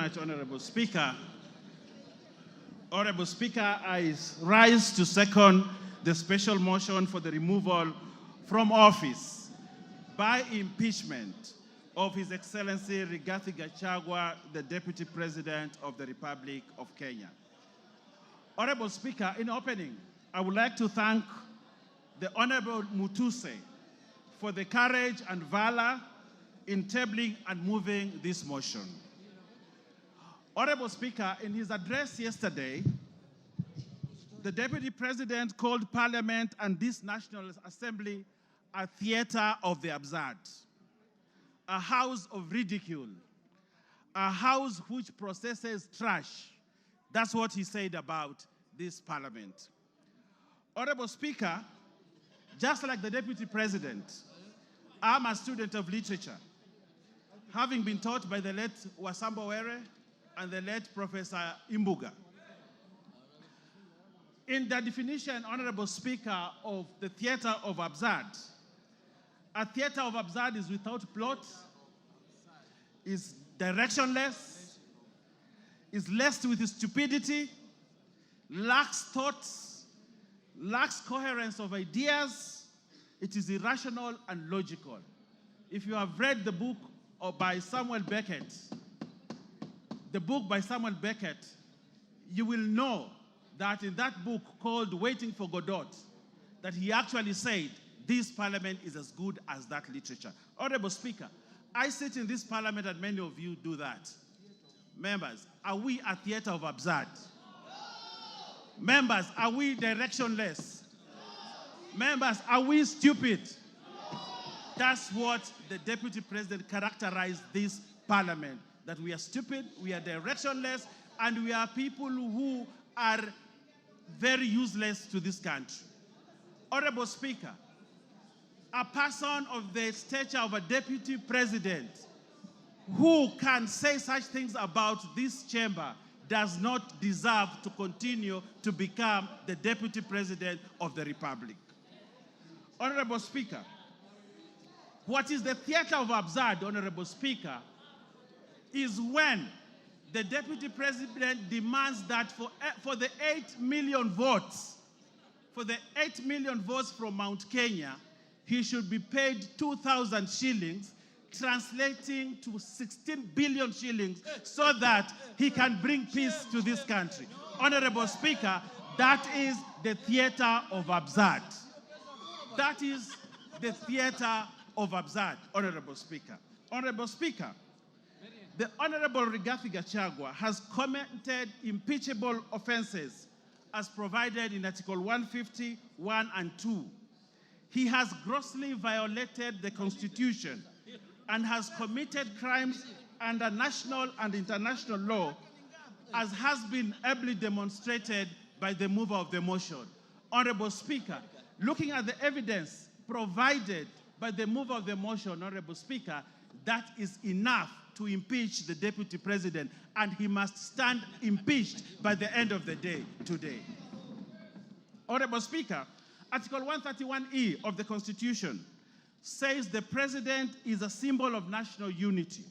much, Honorable Speaker. Honorable Speaker, I rise to second the special motion for the removal from office by impeachment of His Excellency Rigathi Gachagua, the Deputy President of the Republic of Kenya. Honorable Speaker, in opening, I would like to thank the Honorable Mutuse for the courage and valor in tabling and moving this motion. Honorable Speaker, in his address yesterday, the Deputy President called Parliament and this National Assembly a theater of the absurd, a house of ridicule, a house which processes trash. That's what he said about this Parliament. Honorable Speaker, just like the Deputy President, I'm a student of literature, having been taught by the late Wasamba Were and the late Professor Imbuga. In the definition, Honorable Speaker, of the theater of absurd, a theater of absurd is without plot, is directionless, is laced with stupidity, lacks thoughts, lacks coherence of ideas. It is irrational and logical. If you have read the book by Samuel Beckett, you will know that in that book called Waiting for Godot, that he actually said, this Parliament is as good as that literature. Honorable Speaker, I sit in this Parliament and many of you do that. Members, are we a theater of absurd? Members, are we directionless? Members, are we stupid? That's what the Deputy President characterized this Parliament, that we are stupid, we are directionless, and we are people who are very useless to this country. Honorable Speaker, a person of the stature of a Deputy President who can say such things about this chamber does not deserve to continue to become the Deputy President of the Republic. Honorable Speaker, what is the theater of absurd, Honorable Speaker, is when the Deputy President demands that for the 8 million votes, from Mount Kenya, he should be paid 2,000 shillings, translating to 16 billion shillings, so that he can bring peace to this country. Honorable Speaker, that is the theater of absurd. That is the theater of absurd, Honorable Speaker. Honorable Speaker, the Honorable Rigathi Gachagua has committed impeachable offenses as provided in Article 150, 1 and 2. He has grossly violated the Constitution and has committed crimes under national and international law, as has been ably demonstrated by the mover of the motion. Honorable Speaker, looking at the evidence provided by the mover of the motion, Honorable Speaker, that is enough to impeach the Deputy President, and he must stand impeached by the end of the day today. Honorable Speaker, Article 131E of the Constitution says the President is a symbol of national unity.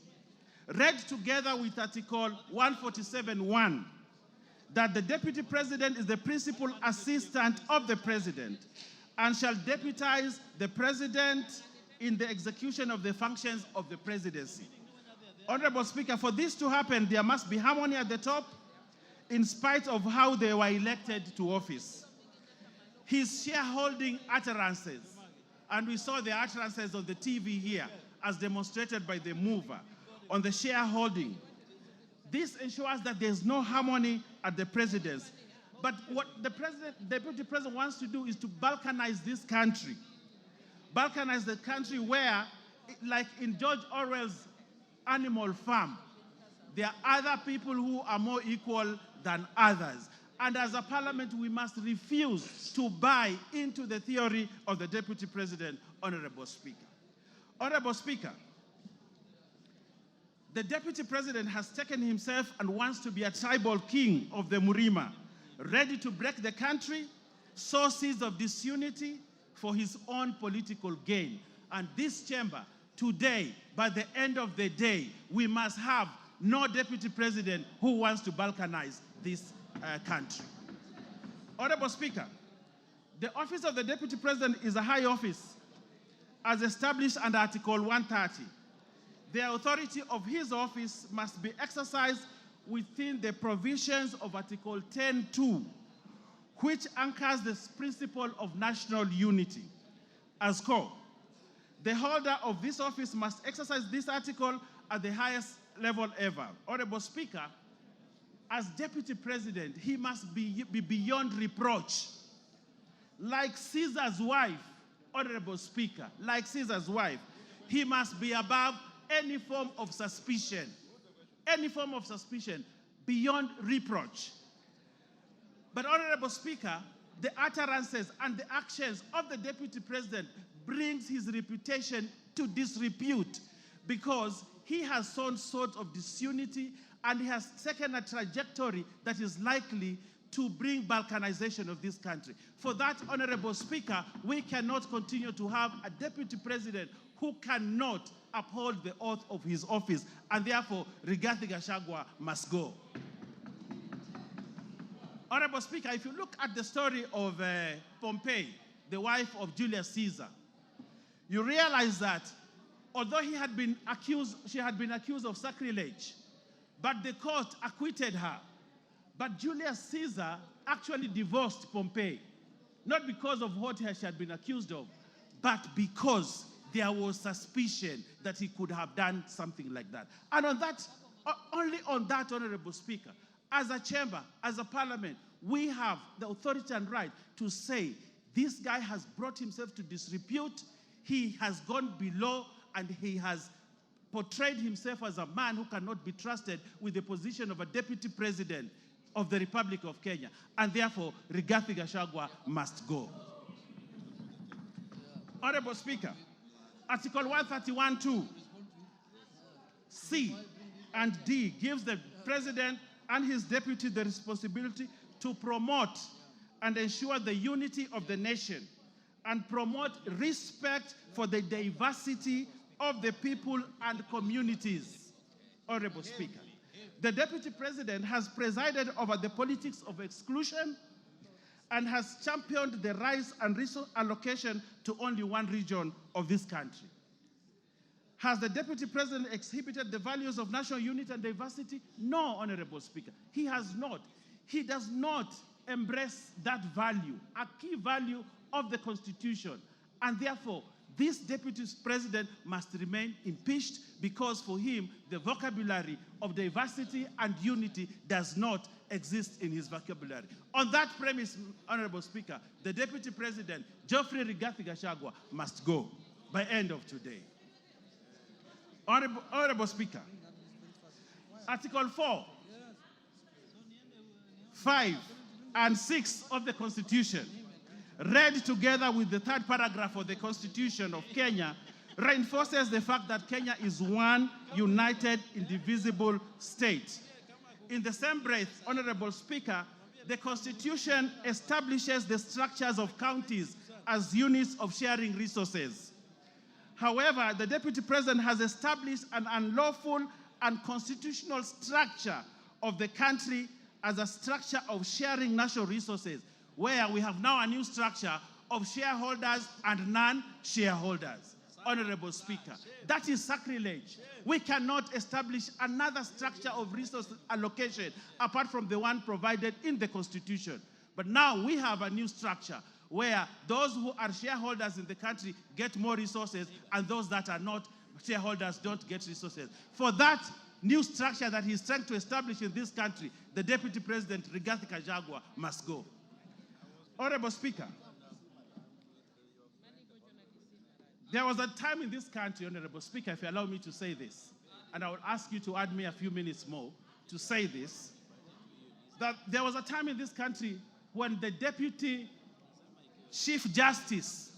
Read together with Article 147(1), that the Deputy President is the principal assistant of the President and shall deputize the President in the execution of the functions of the presidency. Honorable Speaker, for this to happen, there must be harmony at the top, in spite of how they were elected to office. His shareholding utterances, and we saw the utterances on the TV here, as demonstrated by the mover, on the shareholding. This ensures that there's no harmony at the presidency. But what the Deputy President wants to do is to balkanize this country. Balkanize the country where, like in George Orwell's Animal Farm, there are other people who are more equal than others. And as a parliament, we must refuse to buy into the theory of the Deputy President, Honorable Speaker. Honorable Speaker, the Deputy President has taken himself and wants to be a tribal king of the Murima, ready to break the country, sow seeds of disunity for his own political gain. And this chamber, today, by the end of the day, we must have no deputy president who wants to balkanize this country. Honorable Speaker, the office of the deputy president is a high office as established under Article 130. The authority of his office must be exercised within the provisions of Article 10(2), which anchors the principle of national unity as core. The holder of this office must exercise this article at the highest level ever. Honorable Speaker, as deputy president, he must be beyond reproach. Like Caesar's wife, Honorable Speaker, like Caesar's wife, he must be above any form of suspicion, beyond reproach. But Honorable Speaker, the utterances and the actions of the deputy president brings his reputation to disrepute because he has sown sort of disunity and he has taken a trajectory that is likely to bring balkanization of this country. For that, Honorable Speaker, we cannot continue to have a deputy president who cannot uphold the oath of his office, and therefore Rigathi Gachagua must go. Honorable Speaker, if you look at the story of Pompey, the wife of Julius Caesar, you realize that although she had been accused of sacrilege, but the court acquitted her. But Julius Caesar actually divorced Pompey, not because of what she had been accused of, but because there was suspicion that he could have done something like that. And on that, only on that, Honorable Speaker, as a chamber, as a parliament, we have the authority and right to say, this guy has brought himself to disrepute, he has gone below, and he has portrayed himself as a man who cannot be trusted with the position of a deputy president of the Republic of Kenya. And therefore, Rigathi Gachagua must go. Honorable Speaker, Article 131(2), C and D gives the president and his deputy the responsibility to promote and ensure the unity of the nation and promote respect for the diversity of the people and communities. Honorable Speaker, the deputy president has presided over the politics of exclusion and has championed the rise and resource allocation to only one region of this country. Has the deputy president exhibited the values of national unity and diversity? No, Honorable Speaker, he has not. He does not embrace that value, a key value of the Constitution, and therefore this deputy president must remain impeached because for him, the vocabulary of diversity and unity does not exist in his vocabulary. On that premise, Honorable Speaker, the deputy president, Geoffrey Rigathi Gachagua, must go by end of today. Honorable Speaker, Article 4, 5, and 6 of the Constitution, read together with the third paragraph of the Constitution of Kenya, reinforces the fact that Kenya is one united, indivisible state. In the same breath, Honorable Speaker, the Constitution establishes the structures of counties as units of sharing resources. However, the Deputy President has established an unlawful and constitutional structure of the country as a structure of sharing national resources, where we have now a new structure of shareholders and non-shareholders. Honorable Speaker, that is sacrilege. We cannot establish another structure of resource allocation apart from the one provided in the Constitution. But now we have a new structure where those who are shareholders in the country get more resources and those that are not shareholders don't get resources. For that new structure that he's trying to establish in this country, the Deputy President, Rigathi Gachagua, must go. Honorable Speaker, there was a time in this country, Honorable Speaker, if you allow me to say this, and I will ask you to add me a few minutes more to say this, that there was a time in this country when the Deputy Chief Justice,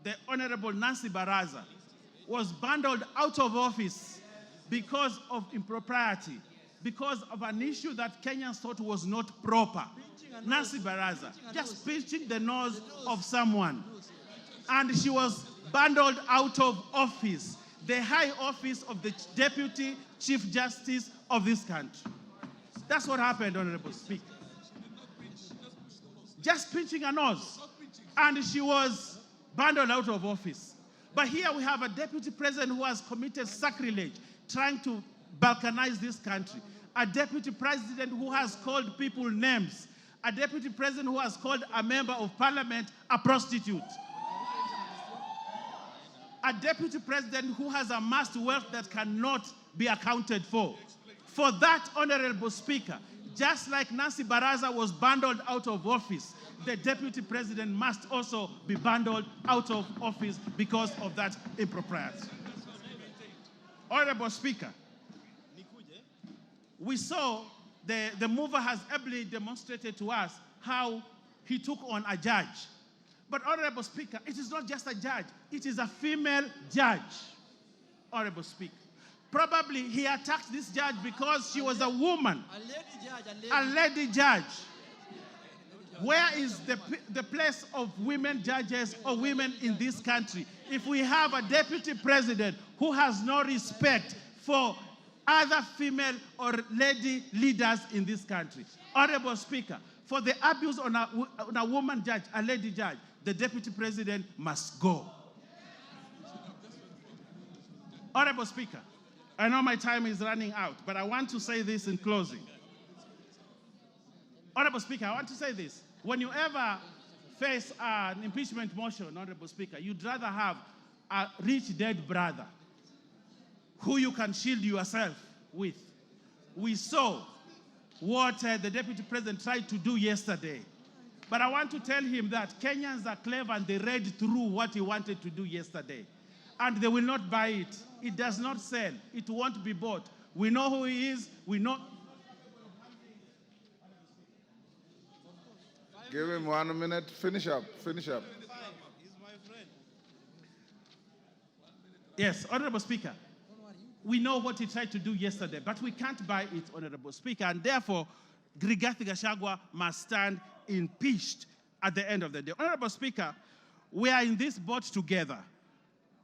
the Honorable Nancy Baraza, was bundled out of office because of impropriety, because of an issue that Kenyans thought was not proper. Nancy Baraza, just pinching the nose of someone. And she was bundled out of office, the high office of the Deputy Chief Justice of this country. That's what happened, Honorable Speaker. Just pinching her nose. And she was bundled out of office. But here we have a deputy president who has committed sacrilege, trying to balkanize this country. A deputy president who has called people names. A deputy president who has called a member of parliament a prostitute. A deputy president who has amassed wealth that cannot be accounted for. For that, Honorable Speaker, just like Nancy Baraza was bundled out of office, the deputy president must also be bundled out of office because of that impropriety. Honorable Speaker, we saw the mover has ably demonstrated to us how he took on a judge. But Honorable Speaker, it is not just a judge, it is a female judge, Honorable Speaker. Probably he attacked this judge because she was a woman, a lady judge. Where is the place of women judges or women in this country if we have a deputy president who has no respect for other female or lady leaders in this country? Honorable Speaker, for the abuse on a woman judge, a lady judge, the deputy president must go. Honorable Speaker, I know my time is running out, but I want to say this in closing. Honorable Speaker, I want to say this. When you ever face an impeachment motion, Honorable Speaker, you'd rather have a rich dead brother who you can shield yourself with. We saw what the deputy president tried to do yesterday. But I want to tell him that Kenyans are clever and they read through what he wanted to do yesterday. And they will not buy it. It does not sell. It won't be bought. We know who he is. We know. Give him 1 minute. Finish up. Finish up. He's my friend. Yes, Honorable Speaker. We know what he tried to do yesterday, but we can't buy it, Honorable Speaker, and therefore, Rigathi Gachagua must stand impeached at the end of the day. Honorable Speaker, we are in this boat together.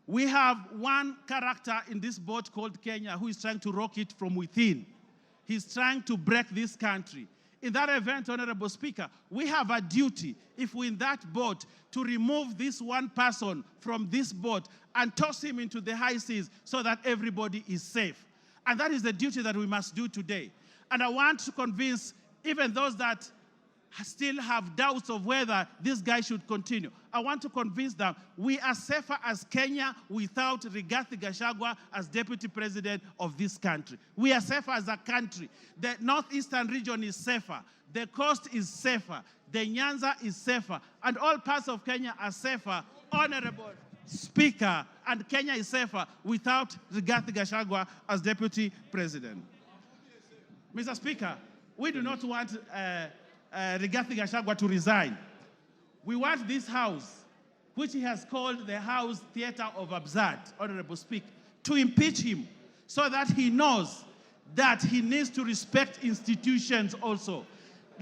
We have one character in this boat called Kenya who is trying to rock it from within. He's trying to break this country. In that event, Honorable Speaker, we have a duty, if we're in that boat, to remove this one person from this boat and toss him into the high seas so that everybody is safe. And that is the duty that we must do today. And I want to convince even those that still have doubts of whether this guy should continue. I want to convince them we are safer as Kenya without Rigathi Gachagua as deputy president of this country. We are safer as a country. The northeastern region is safer. The coast is safer. The Nyanza is safer. And all parts of Kenya are safer. Honorable Speaker, and Kenya is safer without Rigathi Gachagua as deputy president. Mr. Speaker, we do not want Rigathi Gachagua to resign. We want this house, which he has called the House Theatre of Absurd, Honorable Speaker, to impeach him so that he knows that he needs to respect institutions also.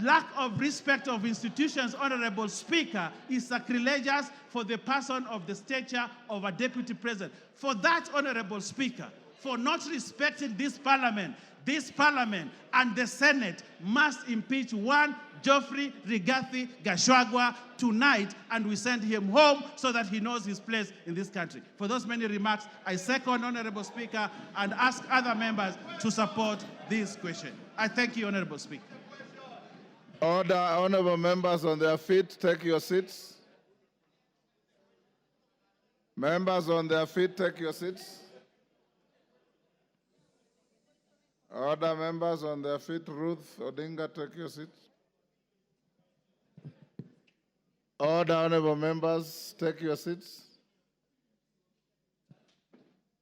Lack of respect of institutions, Honorable Speaker, is sacrilegious for the person of the stature of a deputy president. For that, Honorable Speaker, for not respecting this parliament and the Senate must impeach one Geoffrey Rigathi Gachagua tonight, and we send him home so that he knows his place in this country. For those many remarks, I second, Honorable Speaker, and ask other members to support this question. I thank you, Honorable Speaker. Order, honorable members on their feet, take your seats. Members on their feet, take your seats. Order, members on their feet. Ruth Odinga, take your seat. Order, honorable members, take your seats.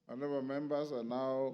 Honorable members are now